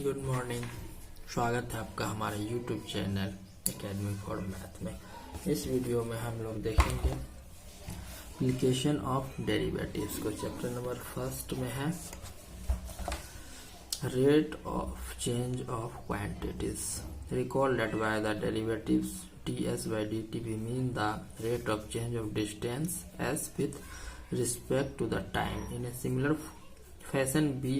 Good morning. स्वागत है आपका हमारे YouTube channel academy for math में। इस वीडियो में हम लोग देखेंगे एप्लीकेशन ऑफ डेरिवेटिव्स को। चैप्टर नंबर फर्स्ट में है rate of change of quantities. Recall that by the derivatives ds by dt we mean the rate of change of distance s with respect to the time. In a similar fashion b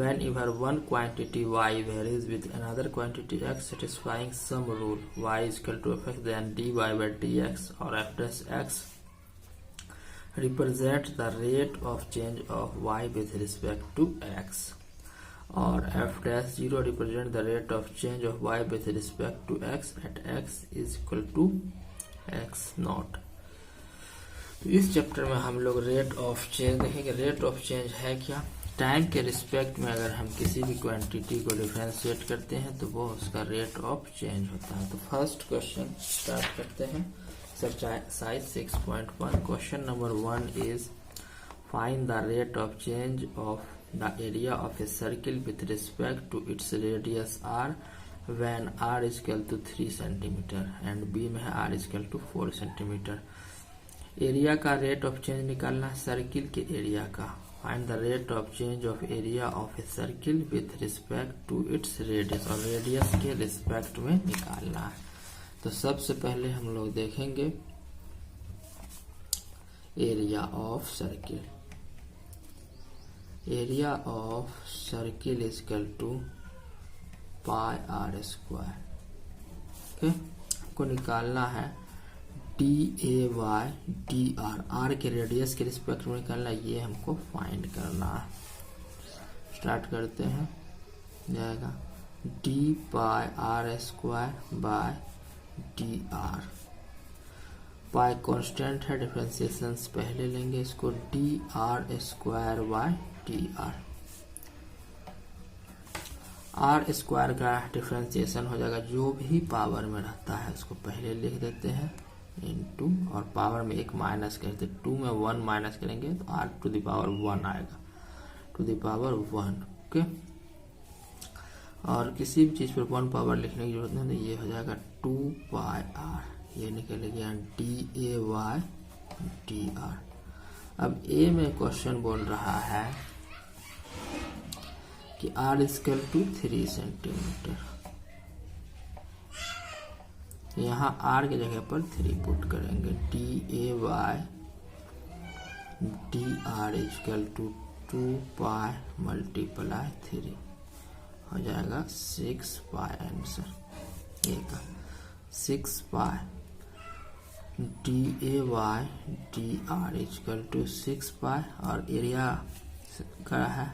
whenever one quantity y varies with another quantity x satisfying some rule y is equal to f then dy by dx or f dash x represents the rate of change of y with respect to x, or f dash 0 represent the rate of change of y with respect to x at x is equal to x naught. तो इस chapter में हम लोग rate of change देखेंगे। Rate of change है क्या? Time के respect में अगर हम किसी भी क्वांटिटी को डिफरेंशिएट करते हैं तो वो उसका रेट ऑफ चेंज होता है। तो फर्स्ट क्वेश्चन स्टार्ट करते हैं। Exercise 6.1 question number 1 is find the rate of change of the area of a circle with respect to its radius r when r is equal to 3 cm and b में है r is equal to 4 cm। Area का rate of change निकालना है circle के area का। Find the rate of change of area of a circle with respect to its radius, और radius के respect में निकालना है। तो सबसे पहले हम लोग देखेंगे area of circle. Area of circle is equal to pi are square. Okay, आपको निकालना है D A by D R, R के रेडियस के रिस्पेक्ट में निकालना, ये हमको फाइंड करना है। स्टार्ट करते हैं। जाएगा D pi are square by D R. Pi constant है, डिफरेंशिएशन पहले लेंगे इसको। D are square by D R. R square का डिफरेंशिएशन हो जाएगा, जो भी पावर में रहता है उसको पहले लिख देते हैं इनटू, और पावर में एक माइनस करते, 2 में 1 माइनस करेंगे तो आर टू द पावर 1 आएगा, टू द पावर 1। ओके, और किसी भी चीज पर 1 पावर लिखने की जरूरत नहीं, तो ये हो जाएगा 2 पाई आर। ये निकल गया D A by D R. अब ए में क्वेश्चन बोल रहा है कि r इक्वल टू 3 सेंटीमीटर। यहाँ r की जगह पर 3 पुट करेंगे। D A by D R equal to 2 pi multiply 3 हो जाएगा 6 पाई। आंसर ए का 6 pi D A by D R equal to 6 pi, और एरिया का है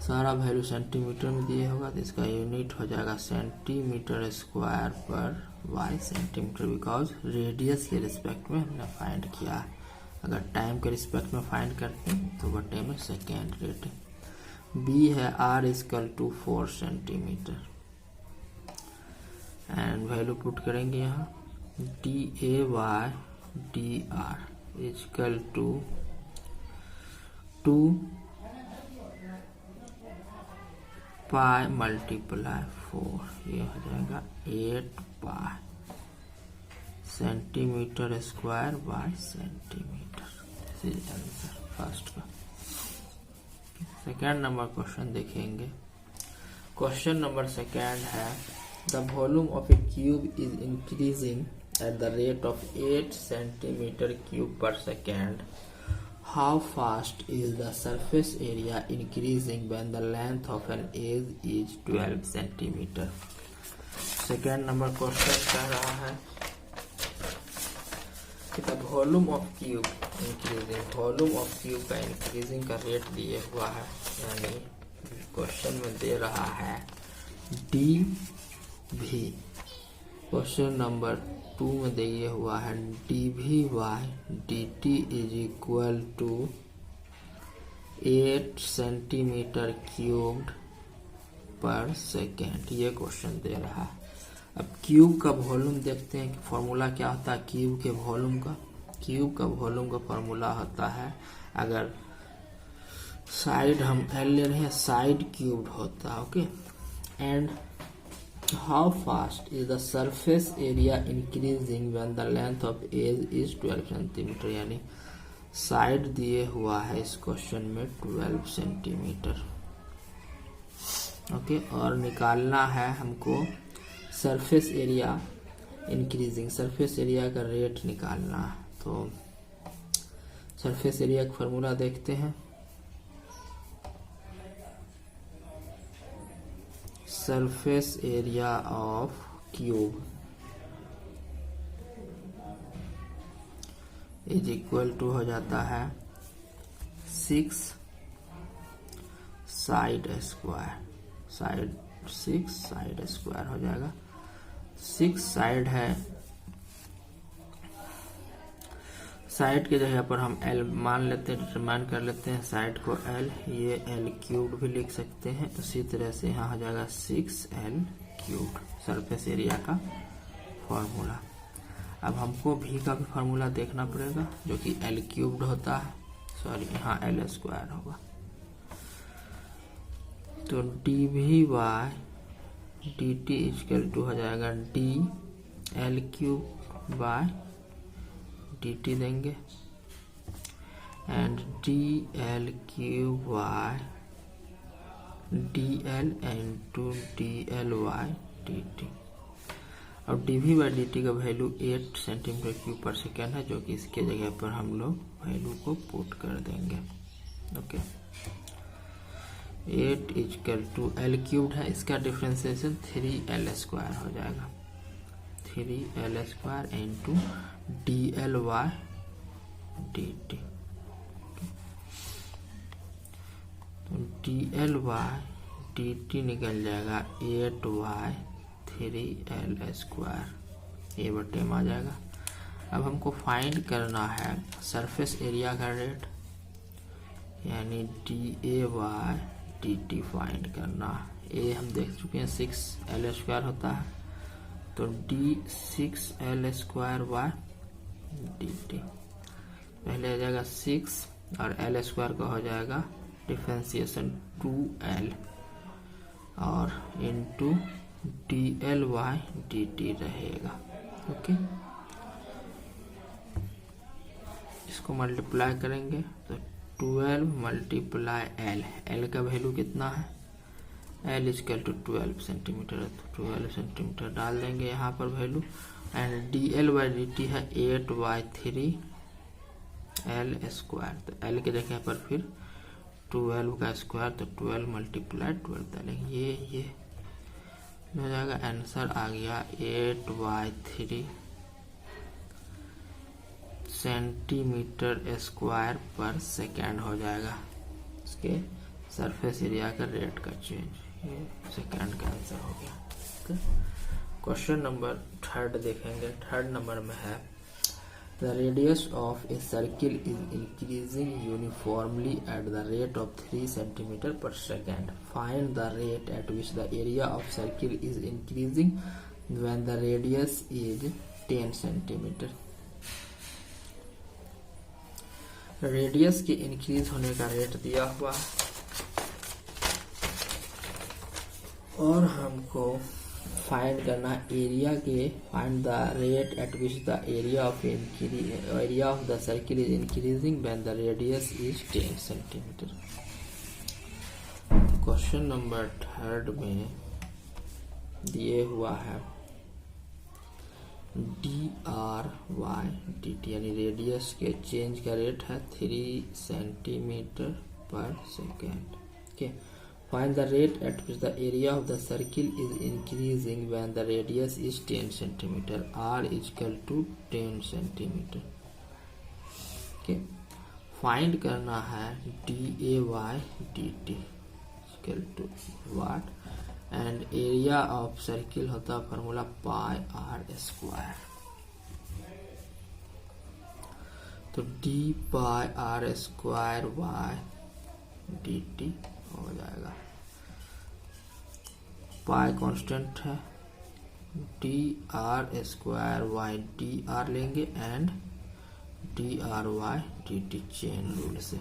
सारा वैल्यू सेंटीमीटर में दिए होगा, तो इसका यूनिट हो जाएगा सेंटीमीटर स्क्वायर पर वाई सेंटीमीटर, बिकॉज रेडियस के रिस्पेक्ट में हमने फाइंड किया है। अगर टाइम के रिस्पेक्ट में फाइंड करते हैं तो बटे में सेकेंड रेटिंग। बी है R equal to 4 centimetre and value put करेंगे यहाँ D A by D R equal to 2 pi multiply 4, ये हो जाएगा 8 pi centimetre square by centimetre. Answer first का। सेकेंड नंबर क्वेश्चन देखेंगे। क्वेश्चन नंबर सेकेंड है the volume of a cube is increasing at the rate of 8 centimeter cube per second. How fast is the surface area increasing when the length of an edge is 12 centimeter? Second number question कह रहा है कि the volume of cube increasing, volume of cube का increasing का rate दिए हुआ है, यानी क्वेश्चन में दे रहा है डी भी। क्वेश्चन नंबर 2 में दिए हुआ है D V by D T is equal to 8 centimetre cubed पर सेकेंड। ये क्वेश्चन दे रहा है। अब क्यूब का वॉल्यूम देखते हैं कि फॉर्मूला क्या होता है क्यूब के वॉल्यूम का। क्यूब का वॉल्यूम का फॉर्मूला होता है, अगर साइड हम एल ले रहे हैं, साइड क्यूब्ड होता है। Okay, and how fast is the surface area increasing when the length of edge is 12 centimetre, यानी साइड दिए हुआ है इस क्वेश्चन में 12 सेंटीमीटर। ओके, और निकालना है हमको surface area increasing, surface area का रेट निकालना है। तो सरफेस एरिया का फॉर्मूला देखते हैं। Surface area of cube is equal to हो जाता है 6 side square, side 6 side square हो जाएगा। 6 साइड है, साइड की जगह पर हम l मान लेते हैं, डिटरमाइन कर लेते हैं साइड को l, ये l क्यूब भी लिख सकते हैं। उसी तरह से यहाँ हो जाएगा 6l क्यूब, सरफेस एरिया का फॉर्मूला। अब हमको v का भी फॉर्मूला देखना पड़ेगा जो कि l क्यूब्ड होता है, सॉरी यहाँ l स्क्वायर होगा। तो dv bye dt equal to हो जाएगा d l cube by dt देंगे, and dl cube by dl into dl by dt। और dv बाय dt का वैल्यू 8 सेंटीमीटर क्यूब पर सेकेंड है, जो कि इसके जगह पर हम लोग वैल्यू को पुट कर देंगे। Okay, 8 equal to l cube है, इसका डिफ्रेंसिएशन 3l स्क्वायर हो जाएगा, 3l square into dl by dt। तो dl बाय dt निकल जाएगा 8 बाय 3l स्क्वायर, ये बटे में आ जाएगा। अब हमको फाइंड करना है सरफेस एरिया का रेट, यानी dA बाय dt फाइंड करना है। ए हम देख चुके हैं 6l स्क्वायर होता है, तो d 6l square by dt, पहले आ जाएगा 6 और l स्क्वायर का हो जाएगा डिफरेंशिएशन 2l और इंटू dl बाय dt रहेगा। ओके, इसको मल्टीप्लाई करेंगे तो 12 मल्टीप्लाई l का वैल्यू कितना है, l इक्वल टू 12 सेंटीमीटर, तो 12 सेंटीमीटर डाल देंगे यहाँ पर value, and dl by dt है 8 बाई 3l स्क्वायर, तो l के जगह पर फिर 12 का स्क्वायर, तो 12 मल्टीप्लाई 12 डालेंगे, ये हो जाएगा। आंसर आ गया 8 by 3 centimetre square per second हो जाएगा इसके सरफेस एरिया का रेट का चेंज, ये सेकेंड का आंसर हो गया। क्वेश्चन नंबर 3 देखेंगे। 3 नंबर में है the radius of a circle is increasing uniformly at the rate of 3 centimetre per second, find the rate at which the area of circle is increasing when the radius is 10 centimetre. Radius के increase होने का rate दिया हुआ है और हमको find करना area के, find the rate at which the area of the circle is increasing when the radius is 10 centimetre. Question number 3 में दिए हुआ है dr/dt, यानी रेडियस के चेंज का रेट है 3 centimetre per second. Okay, find the rate at which the area of the circle is increasing when the radius is 10 centimetre, r equal to 10 centimetre. Okay, find करना है dA by dt equal to what, and area of circle होता है formula pi r square, तो d pi r square by dt हो जाएगा। Pi constant है, D R square by d r लेंगे and D r by D T chain rule से।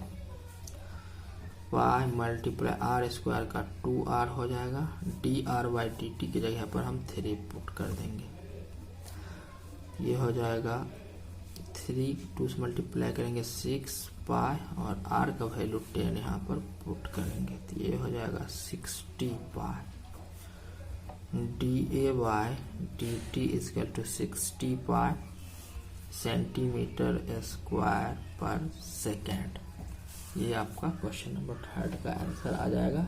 Pi multiply r square का 2r हो जाएगा। D r by D t की जगह पर हम 3 पुट कर देंगे। ये हो जाएगा 3 2 से मल्टीप्लाई करेंगे 6 पाई और r का वैल्यू 10 यहाँ पर पुट करेंगे तो ये हो जाएगा 60 pi D A by D T equal to 60 pi centimetre square per second. ये आपका क्वेश्चन नंबर 3 का आंसर आ जाएगा।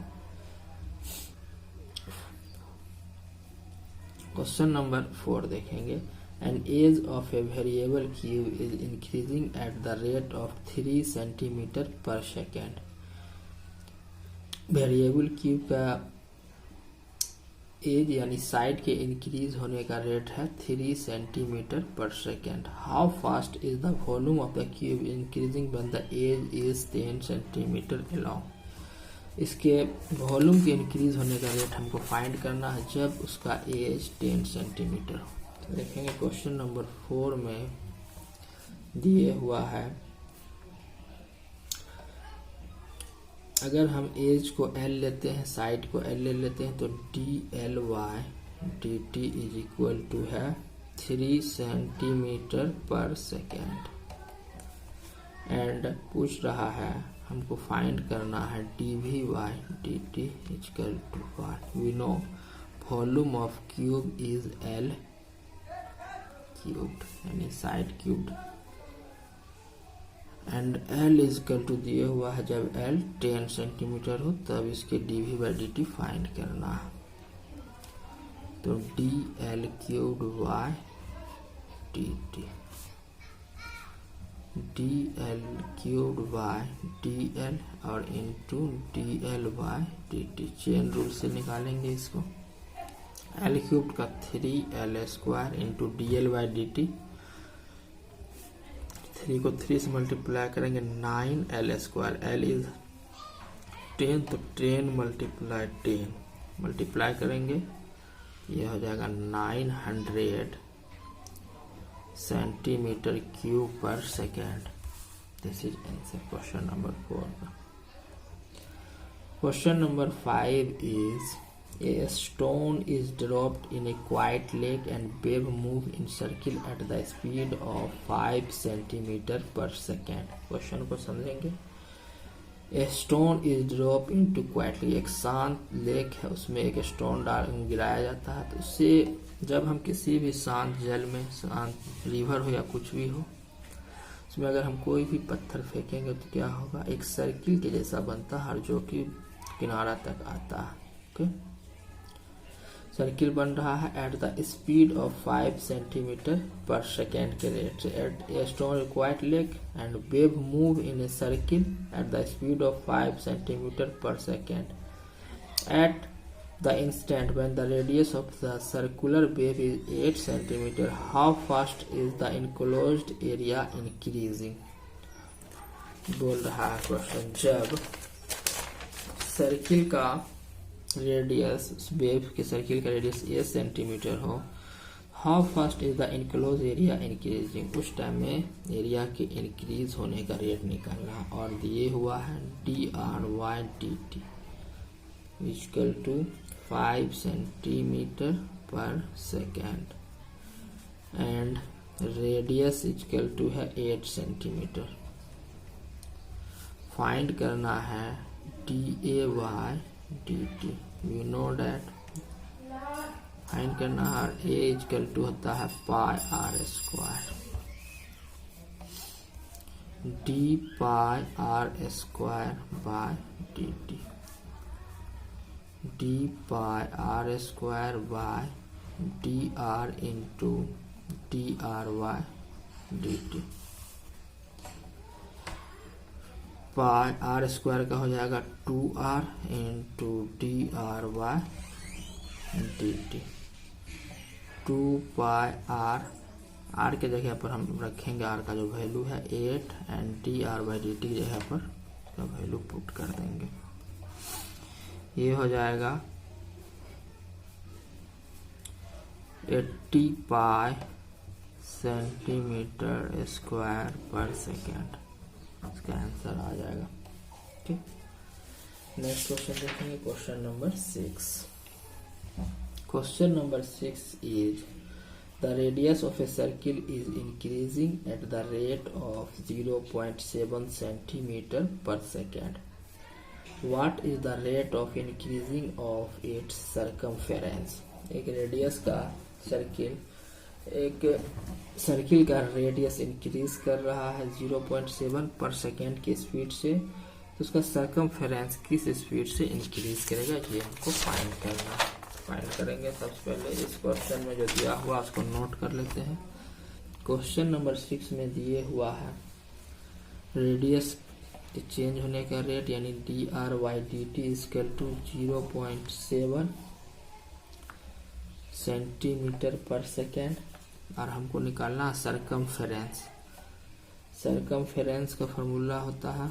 क्वेश्चन नंबर 4 देखेंगे। An edge of a variable cube is increasing at the rate of 3 centimetre per second. Variable cube का edge यानी side के increase होने का रेट है 3 centimetre per second. How fast is the volume of the cube increasing when the edge is 10 centimetre along. इसके volume के increase होने का रेट हमको फाइंड करना है जब उसका एज 10 सेंटीमीटर हो। तो देखेंगे क्वेश्चन नंबर 4 में दिए हुआ है, अगर हम एज को L लेते हैं, साइड को L ले लेते हैं, तो D L by D T is equal to है 3 सेंटीमीटर पर सेकेंड। एंड पूछ रहा है हमको फाइंड करना है D V by D T is equal to Y. We know volume of cube is L cubed यानी side cubed and L is equal to दिए हुआ है जब L 10 सेंटीमीटर हो तब इसके dv by D T find करना है। तो D L cubed by D T D L cubed by D L और into D L by D T. Chain rule से निकालेंगे इसको। एल क्यूब्ड का 3L square into D L by D T. 3 को 3 से मल्टीप्लाई करेंगे 9L square. L is 10 तो 10 multiply 10 multiply करेंगे यह हो जाएगा 900 सेंटीमीटर क्यूब पर second. This is answer question number 4 का। Question number 5 is a stone is dropped in a quiet lake and wave move in circle at the speed of 5 centimeter per second। Question को समझेंगे। A stone is dropped into quiet lake, एक शांत lake है उसमें एक stone गिराया जाता है। तो उससे जब हम किसी भी शांत जल में, शांत रिवर हो या कुछ भी हो, उसमें अगर हम कोई भी पत्थर फेंकेंगे तो क्या होगा, एक सर्किल के जैसा बनता है जो कि किनारा तक आता है। ओके, सर्किल बन रहा है at the speed of 5 centimetre per second के रेट से। At a stone required lake and wave move in a circle at the speed of 5 centimetre per second at the instant when the radius of the circular wave is 8 centimetre. How fast is the enclosed area increasing. बोल रहा है question, जब circle का radius, wave के circle का radius 8 centimetre हो, how fast is the enclose area increasing, उस time में एरिया के इंक्रीज होने का रेट निकालना। और दिए हुआ है D R by D T equal to 5 centimetre per second and radius equal to है 8 सेंटीमीटर। फाइंड करना है D A by D T. We know that find करना है ए इक्वल टू होता है pi are square. D pi are square by D T. D pi are square by D r into d are by D t. Pi are square का हो जाएगा 2r into d are by D t. 2 pi r के जगह पर हम रखेंगे r का जो वैल्यू है 8 and D r by D t की जगह पर का वैल्यू पुट कर देंगे। ये हो जाएगा 80 पाई सेंटीमीटर स्क्वायर पर सेकेंड। इसका आंसर आ जाएगा। ठीक। नेक्स्ट क्वेश्चन देखेंगे, question number 6. Question number 6 is the radius of a circle is increasing at the rate of 0.7 centimeter per second. What is the rate of increasing of its circumference? एक radius का circle का radius increase कर रहा है 0.7 पर second की speed से, तो उसका सर्कमफेरेंस किस स्पीड से इंक्रीज करेगा, ये हमको फाइंड करना है. फाइंड करेंगे सबसे पहले इस क्वेश्चन में जो दिया हुआ उसको नोट कर लेते हैं. क्वेश्चन नंबर 6 में दिए हुआ है रेडियस चेंज होने का रेट यानी dr/dt equal to 0.7 centimetre per second, और हमको निकालना है सर्कमफेरेंस. सर्कमफेरेंस का फॉर्मूला होता है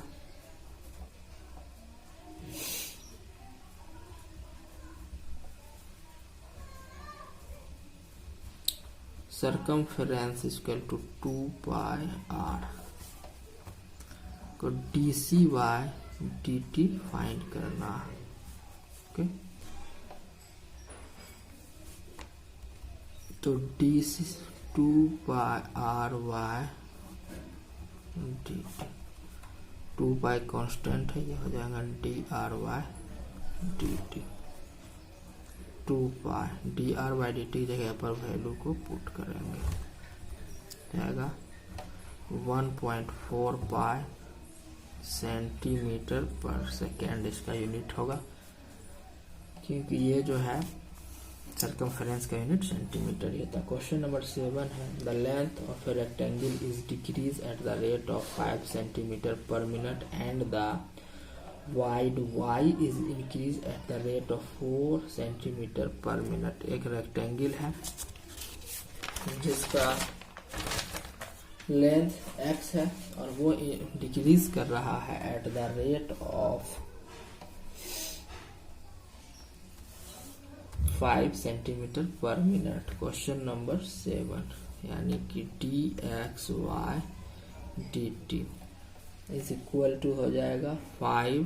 सर्कमफेरेंस इक्वल टू 2πr को dc/dt फाइंड करना है. ओके, तो dc 2πr/dt, 2π कांस्टेंट है, ये हो जाएगा dr/dt. 2π dr/dt जगह पर वैल्यू को पुट करेंगे, जाएगा 1.4π सेंटीमीटर पर सेकेंड इसका यूनिट होगा, क्योंकि ये जो है सर्कमफेरेंस का यूनिट सेंटीमीटर ये था. क्वेश्चन नंबर 7 है the length of a rectangle is decrease at the rate of 5 centimetre पर minute and the wide y is increase at the rate of 4 centimetre पर मिनट. एक रेक्टेंगल है जिसका length x है और वो डिक्रीज कर रहा है at the rate of 5 centimetre पर मिनट. क्वेश्चन नंबर 7 यानी कि dx/dt इज इक्वल टू हो जाएगा 5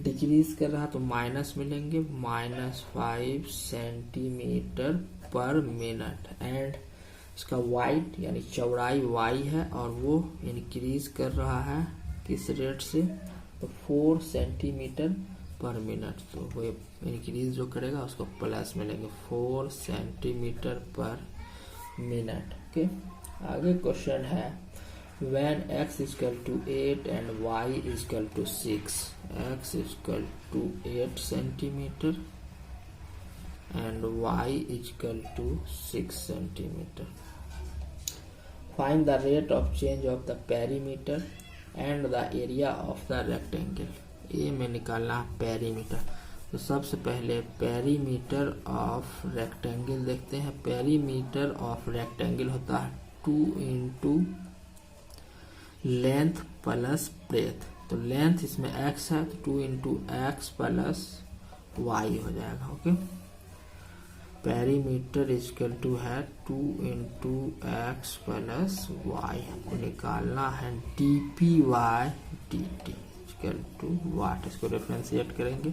डिक्रीज कर रहा तो माइनस मिलेंगे -5 सेंटीमीटर पर मिनट, एंड इसका वाइड यानी चौड़ाई y है और वो इंक्रीज कर रहा है किस रेट से, तो 4 सेंटीमीटर पर मिनट. तो वो इंक्रीज जो करेगा उसको प्लस मिलेंगे 4 सेंटीमीटर पर मिनट. ओके, आगे क्वेश्चन है when x is equal to 8 and y is equal to 6, x is equal to 8 centimeter and y is equal to 6 centimeter. Find the rate of change of the perimeter and the area of the rectangle. ये में निकालना perimeter. तो सबसे पहले perimeter of rectangle देखते हैं. Perimeter of rectangle होता है 2 into लेंथ प्लस ब्रेथ. तो लेंथ इसमें x है तो 2 into x प्लस y हो जाएगा. ओके, पेरीमीटर इक्वल टू है 2 into x प्लस y. हमको निकालना है dp/dt इक्वल टू वाट. इसको डिफरेंशिएट करेंगे,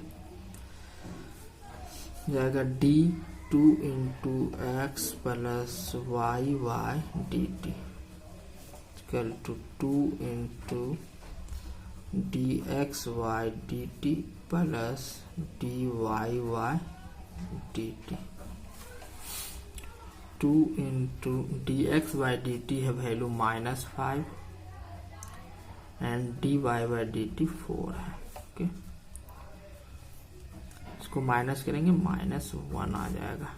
जाएगा d 2 into x plus y/dt equal to 2 into dx/dt plus dy/dt. 2 into dx/dt है वैल्यू -5 एंड dy/dt 4 है. ओके, इसको माइनस करेंगे -1 आ जाएगा,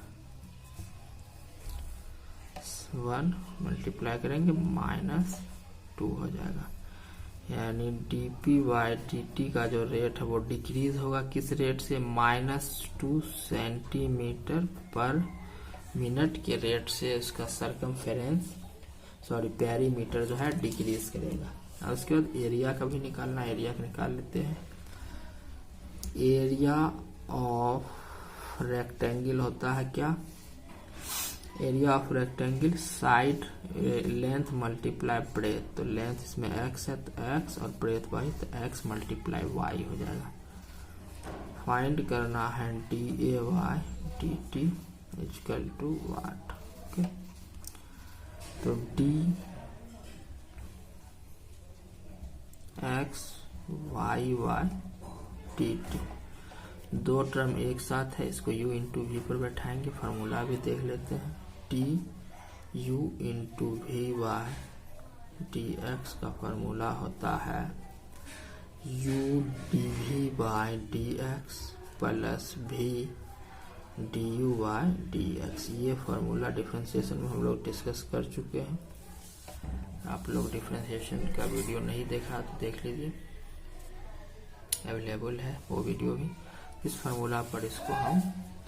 1 मल्टीप्लाई करेंगे -2 हो जाएगा. यानी dp/dt का जो रेट है वो डिक्रीज होगा किस रेट से, -2 सेंटीमीटर पर मिनट के रेट से उसका पेरीमीटर जो है डिक्रीज करेगा. और उसके बाद एरिया का भी निकालना, एरिया का निकाल लेते हैं. एरिया ऑफ रेक्टेंगल होता है क्या, area of rectangle side length multiply breadth. तो लेंथ इसमें x है तो x और ब्रेथ y तो x मल्टीप्लाई y हो जाएगा. फाइंड करना है D A by D T equal to what. Okay, तो D x by Y T T, दो टर्म एक साथ है, इसको u इंटू वी पर बैठाएंगे, फार्मूला भी देख लेते हैं। T u into v by d x का फार्मूला होता है u d v by d x plus v d u by d x. ये फार्मूला डिफ्रेंसिएशन में हम लोग डिस्कस कर चुके हैं। आप लोग डिफ्रेंसिएशन का वीडियो नहीं देखा तो देख लीजिए, अवेलेबल है वो वीडियो भी। इस फार्मूला पर इसको हम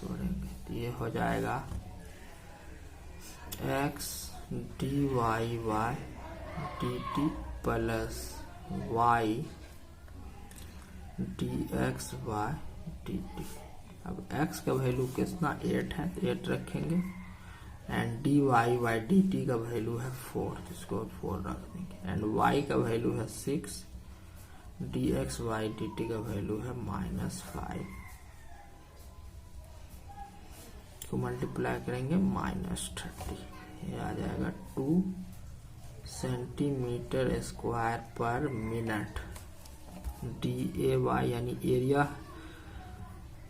तोड़ेंगे तो ये हो जाएगा x d y by D t plus y d x by D t. अब x का वैल्यू कितना 8 है तो 8 रखेंगे, and d y by D t का वैल्यू है 4, जिसको 4 रख देंगे, एंड y का वैल्यू है 6, d x by D t का वैल्यू है -5 को मल्टीप्लाई करेंगे -30, ये आ जाएगा 2 centimetre square per minute. D A by यानी एरिया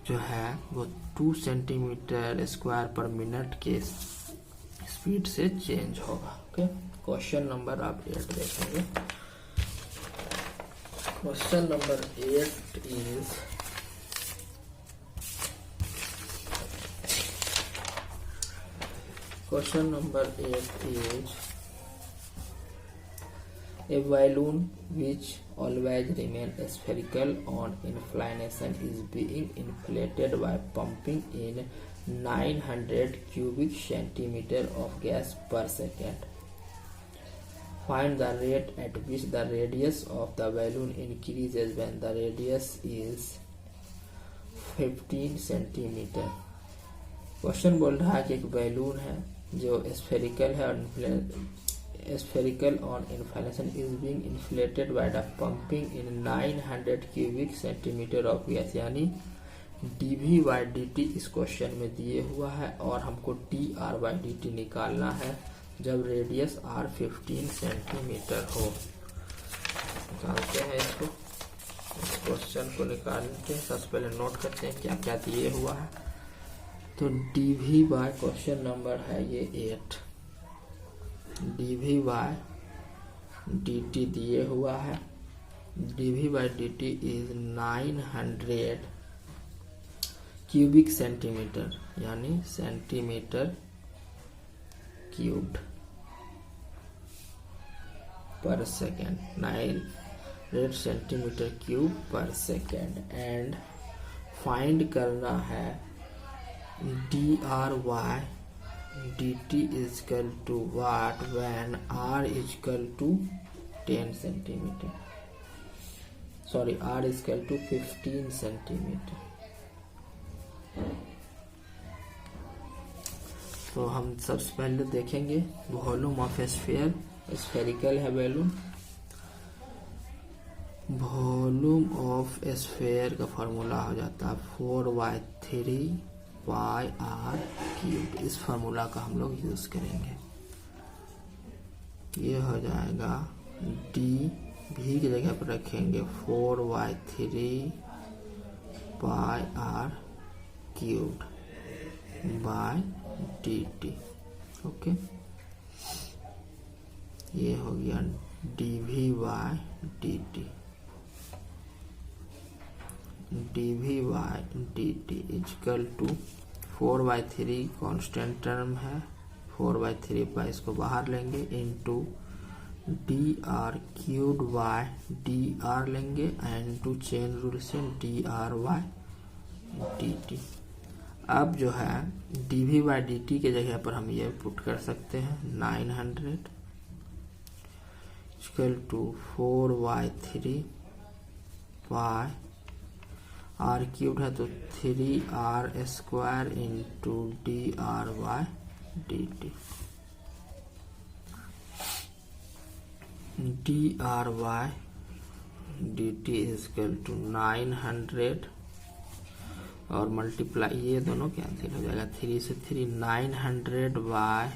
जो है वो 2 सेंटीमीटर स्क्वायर पर मिनट के स्पीड से चेंज होगा। ओके, क्वेश्चन नंबर आप 8 देखेंगे। Question number 8 is a balloon which always remains spherical on inclination is being inflated by pumping in 900 cubic centimeter of gas per second. Find the rate at which the radius of the balloon increases when the radius is 15 centimetre. Question बोल रहा है कि एक balloon है जो spherical है और spherical on inflation is being inflated by the pumping in 900 cubic centimeter of gas, यानी dv by dt इस क्वेश्चन में दिए हुआ है और हमको dr by dt निकालना है जब रेडियस r 15 सेंटीमीटर हो। निकालते हैं इसको, इस क्वेश्चन को निकालते हैं। सबसे पहले नोट करते हैं क्या क्या दिए हुआ है। तो dv by क्वेश्चन नंबर है ये 8, dv बाय dt दिए हुआ है। dv bye dt is 900 cubic centimetre, यानी सेंटीमीटर क्यूब्ड पर सेकेंड, 900 सेंटीमीटर क्यूब पर सेकेंड। एंड फाइंड करना है dry dt is equal to what when r is equal to 10 centimeter, sorry r is equal to 15 centimeter। तो हम सबसे पहले देखेंगे वॉल्यूम ऑफ स्फीयर, स्फेरिकल है बैलून। वॉल्यूम ऑफ स्फीयर का फॉर्मूला हो जाता है 4/3 पाई आर क्यूब। इस फार्मूला का हम लोग यूज करेंगे। ये हो जाएगा डी भी की जगह पर रखेंगे 4/3 pi are cube by D T. Okay, ये हो गया D V by D T, dv bye dt equal to 4/3 constant term है, 4/3 पर इसको बाहर लेंगे, into dr cube by dr लेंगे, एंड टू चेन रूल से dr बाय dt। अब जो है dv बाय dt के जगह पर हम ये पुट कर सकते हैं 900 equal to 4/3 pi are cube है तो 3r square into dr by dt। dr by dt is equal to 900 और मल्टीप्लाई ये दोनों कैंसिल हो जाएगा, 3 से 3 900 by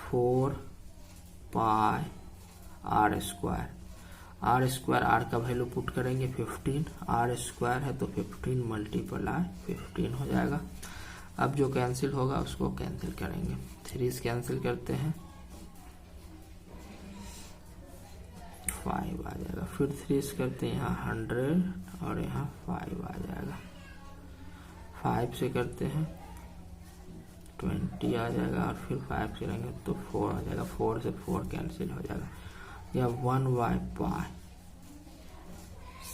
4 pi are square. R square r का वैल्यू पुट करेंगे 15, आर स्क्वायर है तो 15 मल्टीप्लाई 15 हो जाएगा। अब जो कैंसिल होगा उसको कैंसिल करेंगे, 3 कैंसिल करते हैं 5 आ जाएगा, फिर 3 करते हैं यहाँ 100 और यहाँ 5 आ जाएगा, 5 से करते हैं 20 आ जाएगा और फिर 5 करेंगे तो 4 आ जाएगा, 4 से 4 कैंसिल हो जाएगा। या 1/π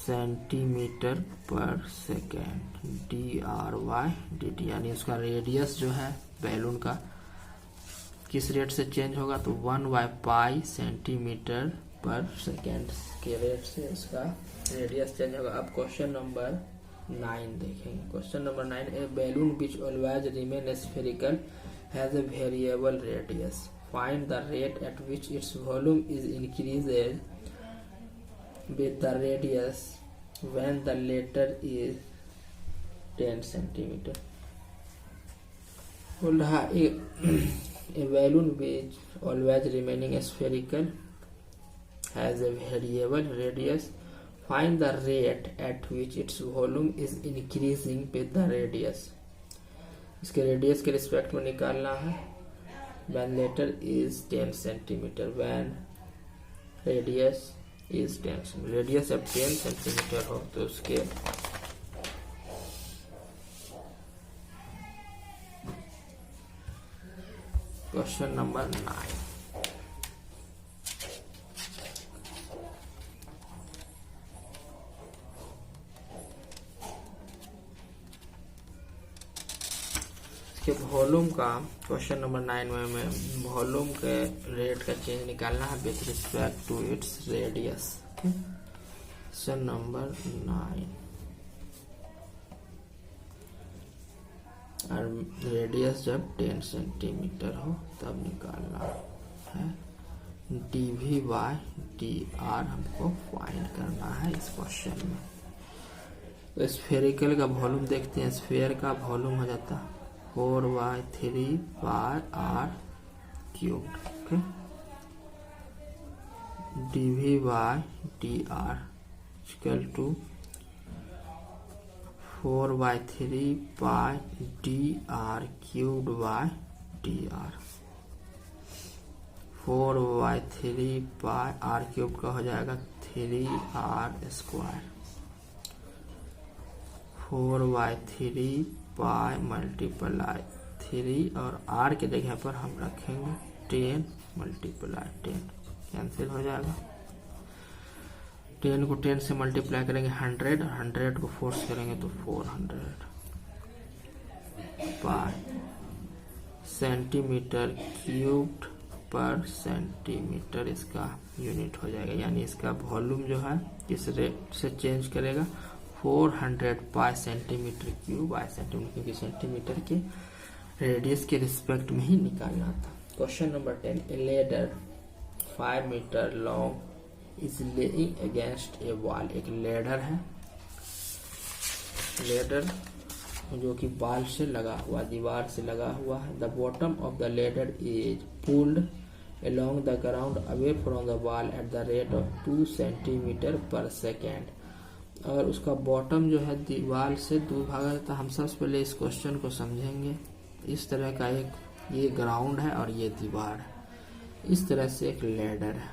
सेंटीमीटर पर सेकेंड dr/dt, यानी उसका रेडियस जो है बैलून का किस रेट से चेंज होगा तो 1/π सेंटीमीटर पर सेकेंड के रेट से उसका रेडियस चेंज होगा। अब क्वेश्चन नंबर 9 देखेंगे। Question number 9, A balloon which always remain spherical has a variable radius, find the rate at which its volume is increases with the radius when the latter is 10 centimeter। बोल रहा a balloon which always remaining spherical has a variable radius, find the rate at which its volume is increasing with the radius। इसके radius के respect में निकालना है। when latter is 10 centimeter, when radius is 10, radius अब 10 centimetre हो तो उसके question number 9, इसके वॉल्यूम का क्वेश्चन नंबर 9 में वॉल्यूम के रेट का चेंज निकालना है with respect to its radius. Question number 9, और रेडियस जब 10 सेंटीमीटर हो तब निकालना है। dv/dr हमको फाइंड करना है इस क्वेश्चन में। तो स्फेरिकल का वॉल्यूम देखते हैं, स्फेयर का वॉल्यूम हो जाता है 4/3πr cube. dv/dr equal to 4/3π dr/dr। 4/3πr cube का हो जाएगा 3r²। 4/3π मल्टीप्लाई 3 और r के जगह पर हम रखेंगे 10 मल्टीप्लाई 10, कैंसिल हो जाएगा। 10 को 10 से मल्टीप्लाई करेंगे 100, 100 को फोर्स करेंगे तो 400 पाई सेंटीमीटर क्यूब्ड पर सेंटीमीटर इसका यूनिट हो जाएगा। यानी इसका वॉल्यूम जो है किस रेट से चेंज करेगा 400 pi centimetre cube by centimetre, क्योंकि सेंटीमीटर के रेडियस के रिस्पेक्ट में ही निकालना था। Question number 10, a ladder 5 metre long is laying against a wall. एक लेडर है, लेडर जो कि वॉल से लगा हुआ, दीवार से लगा हुआ है। The bottom of the ladder is pulled along the ground away from the wall at the rate of 2 centimetre per second. और उसका बॉटम जो है दीवार से दूर भागा जाता है। हम सबसे पहले इस क्वेश्चन को समझेंगे। इस तरह का एक ये ग्राउंड है और ये दीवार है, इस तरह से एक लेडर है,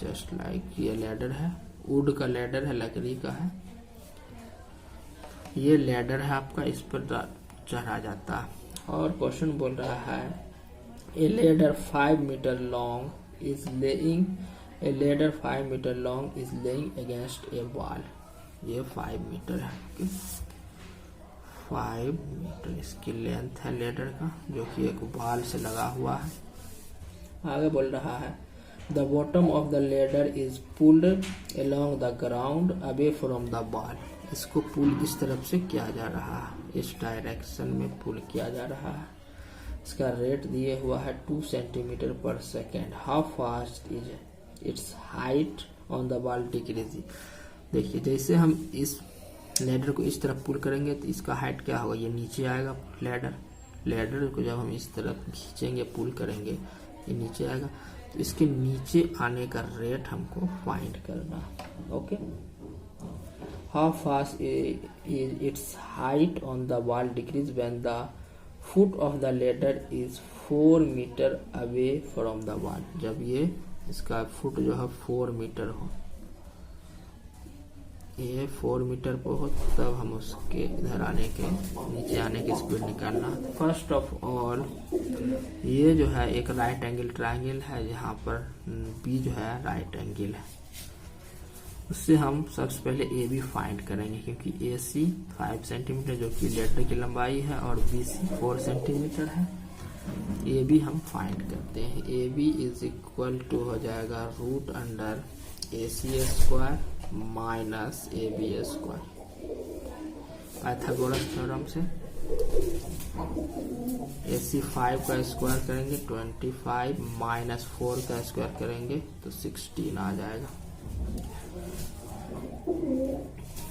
जस्ट लाइक ये लेडर है, वुड का लेडर है, लकड़ी का है। ये लेडर है आपका, इस पर चढ़ा जाता है। और क्वेश्चन बोल रहा है a ladder 5 metre long is laying, a ladder 5 metre long is laying against a wall. ये 5 मीटर है, 5 मीटर इसकी लेंथ है लेडर का, जो कि एक वॉल से लगा हुआ है। आगे बोल रहा है the bottom of the ladder is pulled along the ground away from the wall. इसको पुल इस तरफ से किया जा रहा है, इस डायरेक्शन में पुल किया जा रहा है। इसका रेट दिए हुआ है 2 centimetre per second. How fast is its height on the wall decreasing. देखिए जैसे हम इस लैडर को इस तरफ पुल करेंगे तो इसका हाइट क्या होगा, ये नीचे आएगा। लैडर को जब हम इस तरफ खींचेंगे, पुल करेंगे, ये नीचे आएगा। तो इसके नीचे आने का रेट हमको फाइंड करना है। Okay, how fast is its height on the wall decrease when the foot of the ladder is 4 metre away from the wall. जब ये इसका फुट जो है 4 मीटर हो, ये 4 मीटर पर हो, तब हम उसके इधर आने के, नीचे आने की स्पीड निकालना। फर्स्ट ऑफ ऑल ये जो है एक राइट एंगल ट्रायंगल है, जहाँ पर बी जो है राइट एंगल है। उससे हम सबसे पहले ए बी फाइंड करेंगे, क्योंकि ए सी 5 सेंटीमीटर जो कि लेटर की लंबाई है और बी सी 4 सेंटीमीटर है। ए बी हम फाइंड करते हैं। A B is equal to हो जाएगा root under A C square minus A B square, Pythagoras theorem से। ए सी 5 का स्क्वायर करेंगे 25 माइनस 4 का स्क्वायर करेंगे तो 16 आ जाएगा।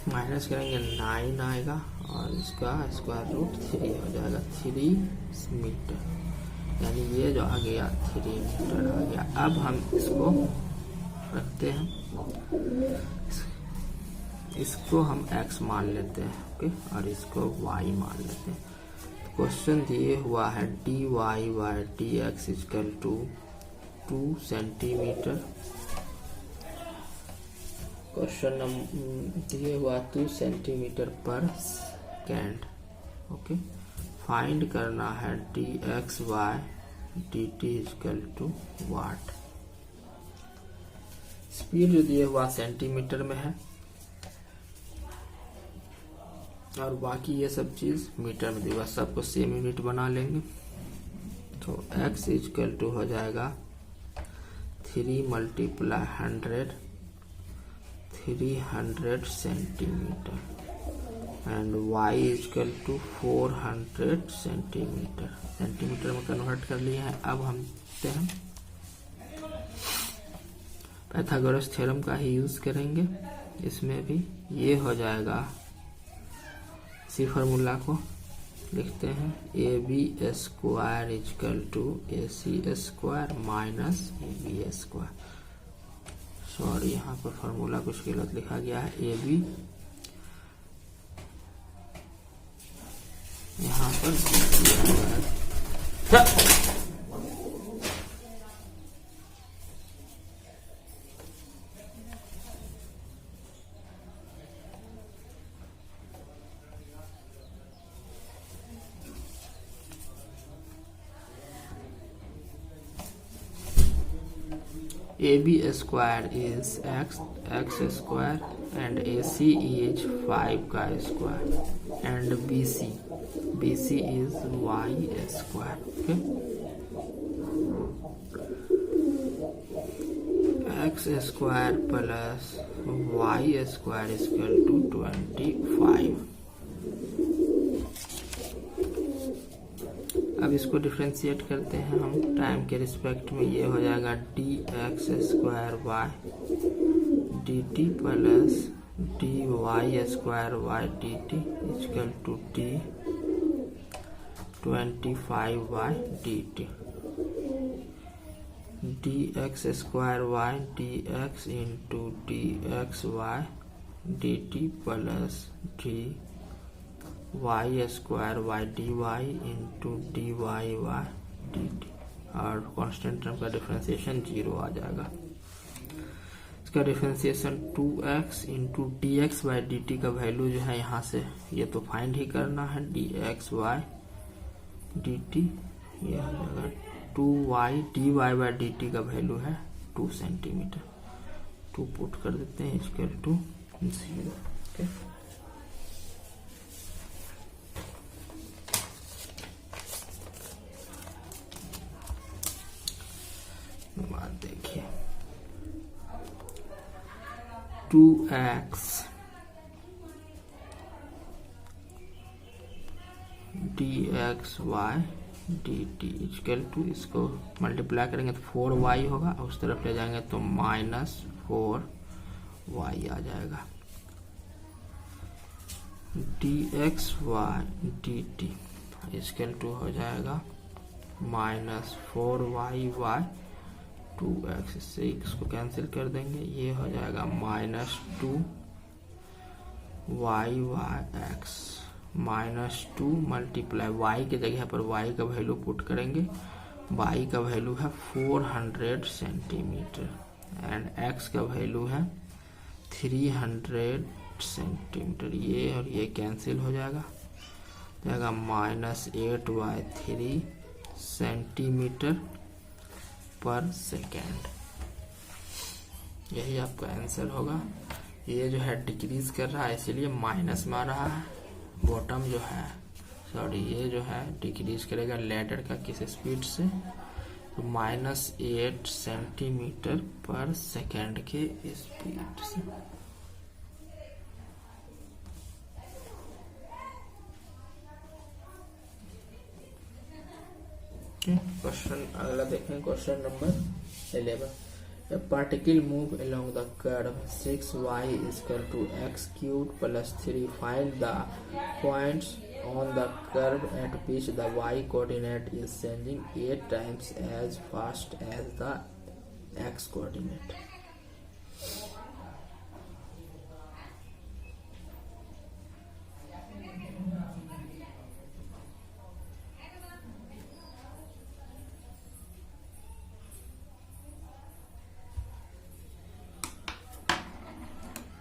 माइनस करेंगे 9 आएगा और इसका स्क्वायर रूट 3 हो जाएगा, 3 मीटर, यानी ये जो आ गया 3 मीटर आ गया। अब हम इसको रखते हैं, इसको हम x मान लेते हैं, ओके, और इसको y मान लेते हैं। क्वेश्चन दिए हुआ है dy by dx equal to 2 centimetre. Question दिए हुआ 2 centimetre per second. Okay, find करना है dx by dt equal to what. Speed जो दिए हुआ सेंटीमीटर में है और बाकी ये सब चीज मीटर में दिया, सबको सेम यूनिट बना लेंगे। तो x इक्वल टू हो जाएगा 3 multiply 100, 300 centimetre, and y equal to 400 centimetre. Centimetre में कन्वर्ट कर लिए हैं। अब हम देखते हैं पाइथागोरस थ्योरम का ही यूज करेंगे इसमें भी। ये हो जाएगा, इसी फार्मूला को लिखते हैं, A B square equal to A C square minus A B square. Sorry, यहाँ पर फार्मूला कुछ गलत लिखा गया है। ए बी यहाँ पर AB square is x square and AC is 5 का square and BC is y square. Okay, x square plus y square is equal to 25. अब इसको डिफ्रेंशिएट करते हैं हम टाइम के रिस्पेक्ट में। ये हो जाएगा d x square by D t plus d y square by D T equal to d 25 by D T. D x square by d x into d x by D t plus d y square by d y into d y by D t, और constant term का differentiation 0 आ जाएगा। इसका differentiation 2x into d x by D t का value जो है यहाँ से ये तो फाइंड ही करना है। D x by D t ये आ जाएगा 2y d y by D t का वैल्यू है 2 सेंटीमीटर। 2 पुट कर देते हैं इक्वल टू 0। ओके, बात देखिए, 2x dx y dt equal to, इसको मल्टीप्लाई करेंगे तो 4y होगा, उस तरफ ले जाएंगे तो -4y आ जाएगा। dxy dt इक्वल टू हो जाएगा -4y 2x। इससे इसको कैंसिल कर देंगे, ये हो जाएगा -2y -2 मल्टीप्लाई y के जगह पर y का वैल्यू पुट करेंगे। y का वैल्यू है 400 सेंटीमीटर एंड x का वैल्यू है 300 सेंटीमीटर। ये और ये कैंसिल हो जाएगा -8/3 सेंटीमीटर पर सेकेंड। यही आपका आंसर होगा। ये जो है डिक्रीज कर रहा है इसीलिए माइनस में आ रहा है। बॉटम जो है ये जो है डिक्रीज करेगा लैडर का किस स्पीड से, तो -8 सेंटीमीटर पर सेकेंड के स्पीड से। क्वेश्चन अगला देखें, question number 11। A particle move along the curve 6y = x³ + 3. Find the points on the curve at which the y coordinate is changing 8 times as fast as the x coordinate.